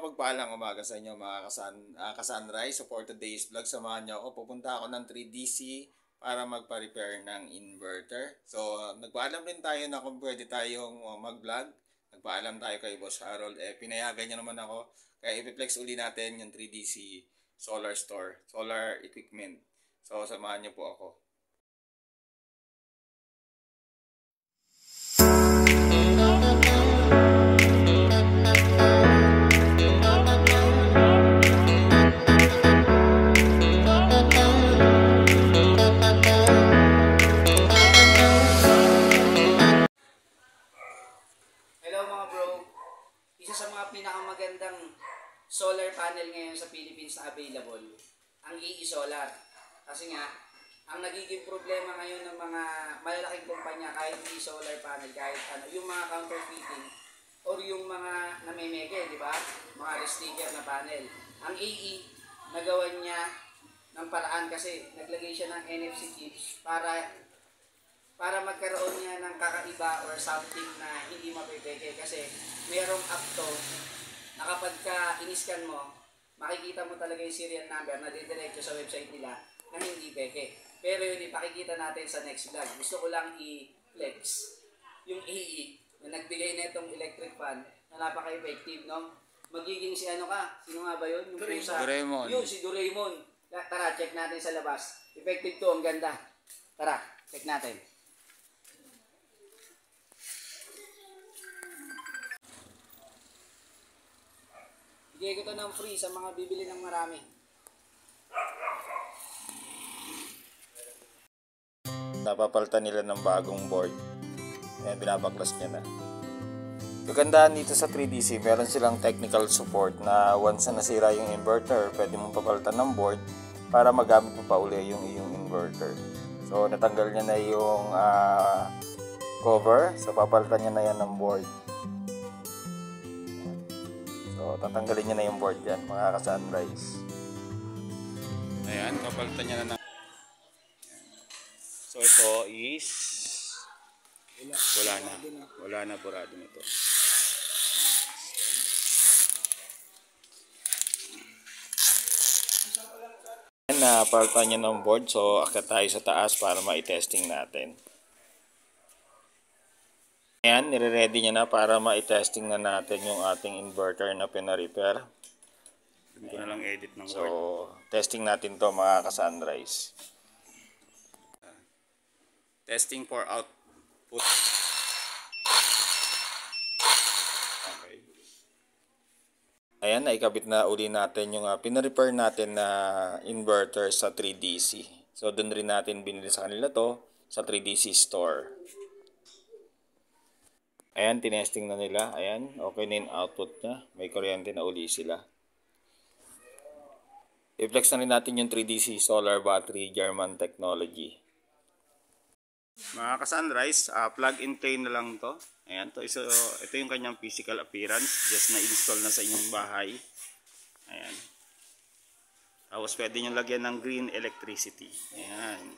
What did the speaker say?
mapagpalang umaga sa inyo mga kasunrise. So for today's vlog, samahan niyo ako. Pupunta ako ng 3DC para magpa-repair ng inverter. So nagpaalam rin tayo na kung pwede tayong mag-vlog. Nagpaalam tayo kay Boss Harold. Pinayagan niya naman ako. Kaya ipiplex uli natin yung 3DC solar store, solar equipment. So samahan niyo po ako. Pinakamagandang solar panel ngayon sa Philippines na available, ang EE Solar. Kasi nga, ang nagiging problema ngayon ng mga malalaking kumpanya, kahit EE Solar panel, kahit ano, yung mga counterfeiting or yung mga namemeke, di ba? Mga sticker na panel. Ang EE, nagawa niya ng paraan kasi naglagay siya ng NFC chips para magkaroon niya ng kakaiba or something na hindi mapipeke. Kasi mayroong app to na kapag ka in-scan mo, makikita mo talaga yung serial number na didiretso sa website nila na hindi peke. Pero yun ipakikita natin sa next vlog. Gusto ko lang i-flex yung EE na nagbigay na itong electric fan na napaka-effective, no? Magiging si ano ka? Sino nga ba yun? Yung Doraemon. Yun, si Doraemon. Tara, check natin sa labas. Effective to, ang ganda. Tara, check natin. Bigay ko to ng free sa mga bibili ng marami. Napapalitan nila ng bagong board. Ayan, binabaklas niya na. Kagandahan dito sa 3DC, meron silang technical support na once na nasira yung inverter, pwede mong papalitan ng board para magamit mo pa uli yung iyong inverter. So, natanggal niya na yung cover. So, papalitan niya na yan ng board. So, tatanggalin niya na yung board yan, mga ka-sunrise. Ayan, papalitan niya na. So, ito is wala na burado nito. Ayan, napalitan niya ng board. So, akyat tayo sa taas para ma-testing natin. Ayan, nire-ready niya na para ma-testing na natin yung ating inverter na pina-repair. Hindi ko na lang edit ng word. So, testing natin to mga ka-sunrise. Testing for output. Okay. Ayan, naikabit na uli natin yung pina-repair natin na inverter sa 3DC. So, doon rin natin binili sa kanila to sa 3DC store. Ayan, tinesting na nila. Ayan, okay na yung output niya. May kuryente na uli sila. I-flex na rin natin yung 3DC Solar Battery German Technology. Mga ka-sunrise, plug and play na lang to. Ayan, ito yung kanyang physical appearance. Just na-install na sa inyong bahay. Ayan. Tapos pwede nyo lagyan ng green electricity. Ayan.